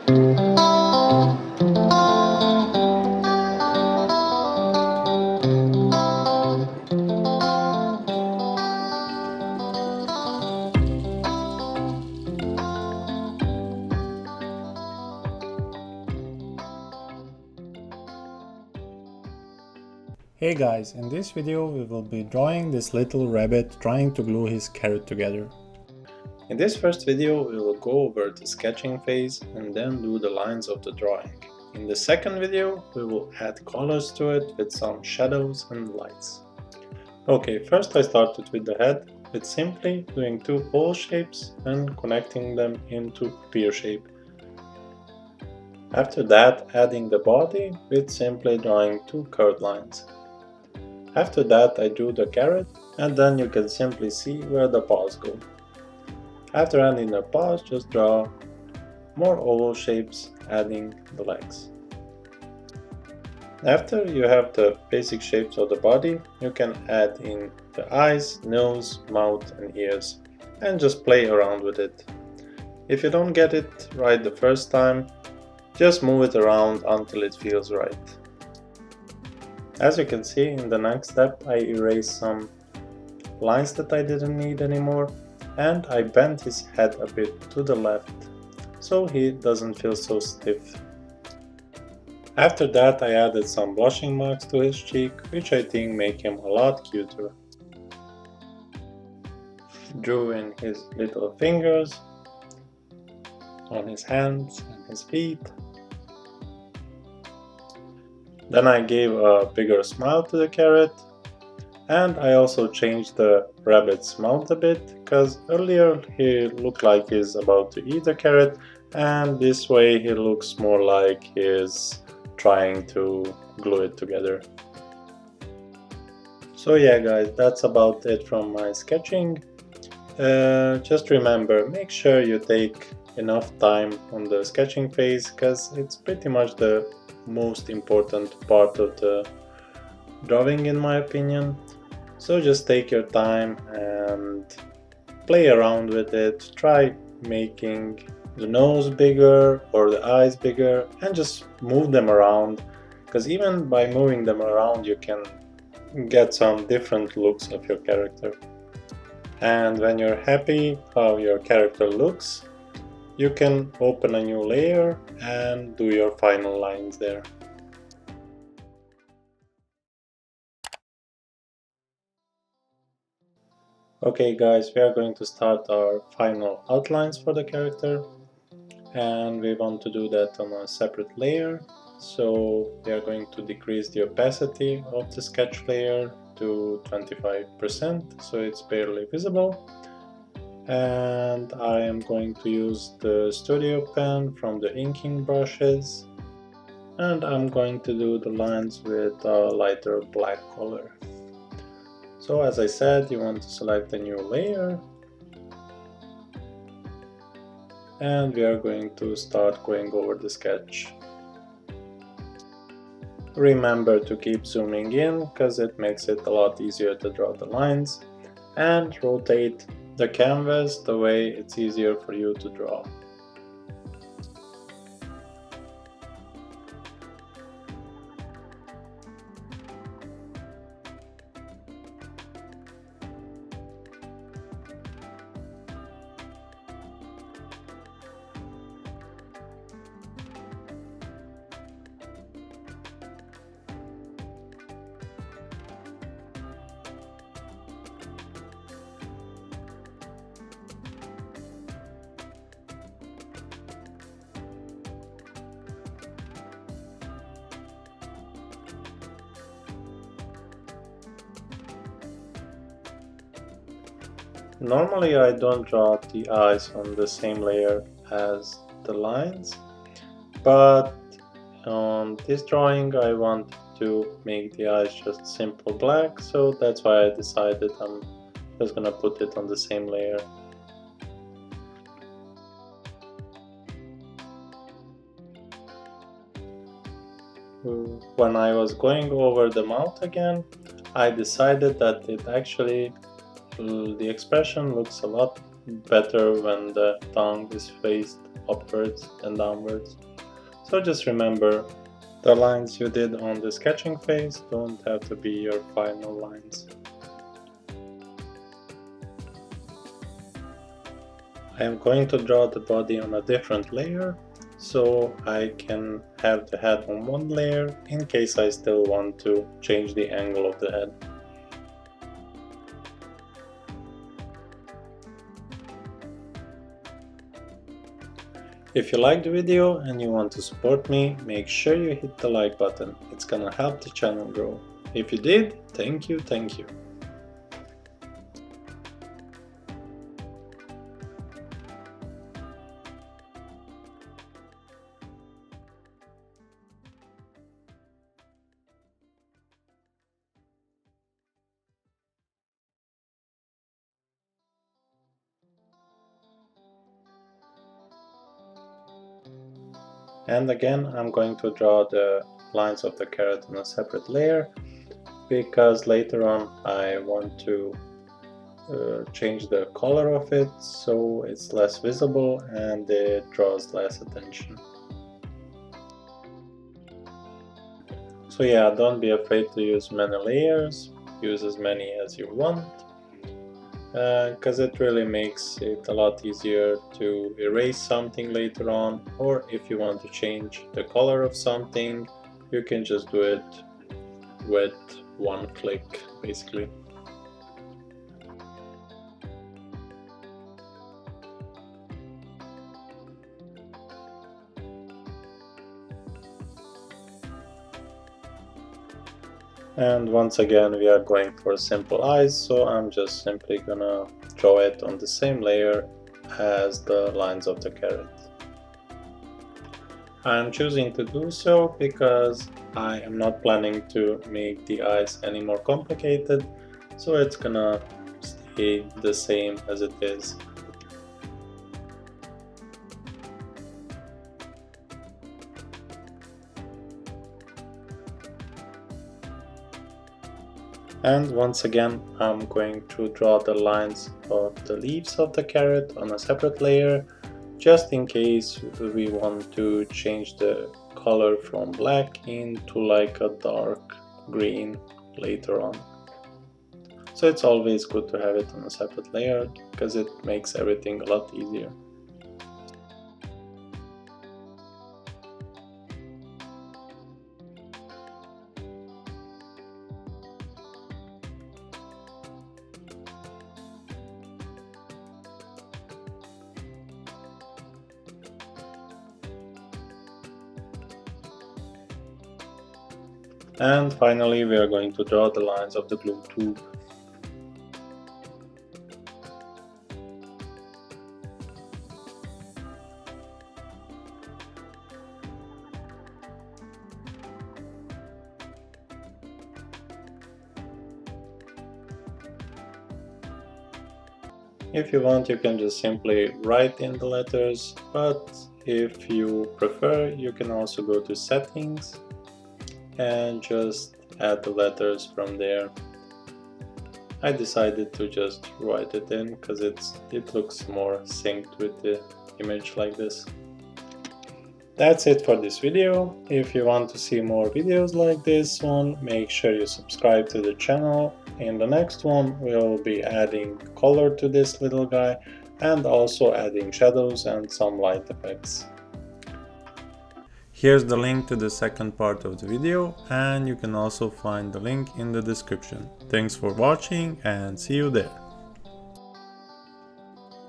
Hey guys, in this video we will be drawing this little rabbit trying to glue his carrot together. In this first video we will go over the sketching phase and then do the lines of the drawing. In the second video we will add colors to it with some shadows and lights. Okay, first I started with the head with simply doing two oval shapes and connecting them into a pear shape. After that, adding the body with simply drawing two curved lines. After that I drew the carrot, and then you can simply see where the paws go. After adding the paws, just draw more oval shapes, adding the legs. After you have the basic shapes of the body, you can add in the eyes, nose, mouth and ears, and just play around with it. If you don't get it right the first time, just move it around until it feels right. As you can see, in the next step I erased some lines that I didn't need anymore, and I bent his head a bit to the left so he doesn't feel so stiff. After that I added some blushing marks to his cheek, which I think make him a lot cuter. Drew in his little fingers on his hands and his feet. Then I gave a bigger smile to the carrot, and I also changed the rabbit's mouth a bit, because earlier he looked like he's about to eat the carrot, and this way he looks more like he's trying to glue it together. So yeah guys, that's about it from my sketching. Just remember, make sure you take enough time on the sketching phase, because it's pretty much the most important part of the drawing in my opinion. So just take your time and play around with it. Try making the nose bigger or the eyes bigger and just move them around, because even by moving them around you can get some different looks of your character. And when you're happy how your character looks, you can open a new layer and do your final lines there. Okay guys, we are going to start our final outlines for the character, and we want to do that on a separate layer. So we are going to decrease the opacity of the sketch layer to 25% so it's barely visible. And I am going to use the studio pen from the inking brushes, and I'm going to do the lines with a lighter black color. So as I said, you want to select a new layer, and we are going to start going over the sketch. Remember to keep zooming in, because it makes it a lot easier to draw the lines, and rotate the canvas the way it's easier for you to draw. Normally I don't draw the eyes on the same layer as the lines, but on this drawing I want to make the eyes just simple black, so that's why I decided I'm just gonna put it on the same layer. When I was going over the mouth again, I decided that it actually the expression looks a lot better when the tongue is faced upwards and downwards. So just remember, the lines you did on the sketching phase don't have to be your final lines. I am going to draw the body on a different layer, so I can have the head on one layer in case I still want to change the angle of the head. If you liked the video and you want to support me, make sure you hit the like button. It's gonna help the channel grow. If you did, thank you, thank you. And again, I'm going to draw the lines of the carrot on a separate layer, because later on I want to change the color of it so it's less visible and it draws less attention. So yeah, don't be afraid to use many layers, use as many as you want, because it really makes it a lot easier to erase something later on, or if you want to change the color of something, you can just do it with one click basically. And once again we are going for simple eyes, so I'm just simply gonna draw it on the same layer as the lines of the carrot. I'm choosing to do so because I am not planning to make the eyes any more complicated, so it's gonna stay the same as it is. And once again, I'm going to draw the lines of the leaves of the carrot on a separate layer, just in case we want to change the color from black into like a dark green later on. So it's always good to have it on a separate layer, because it makes everything a lot easier. And finally we are going to draw the lines of the glue tube. If you want, you can just simply write in the letters, but if you prefer, you can also go to settings and just add the letters from there. I decided to just write it in because it looks more synced with the image like this. That's it for this video. If you want to see more videos like this one, make sure you subscribe to the channel. In the next one, we'll be adding color to this little guy and also adding shadows and some light effects. Here's the link to the second part of the video, and you can also find the link in the description. Thanks for watching and see you there.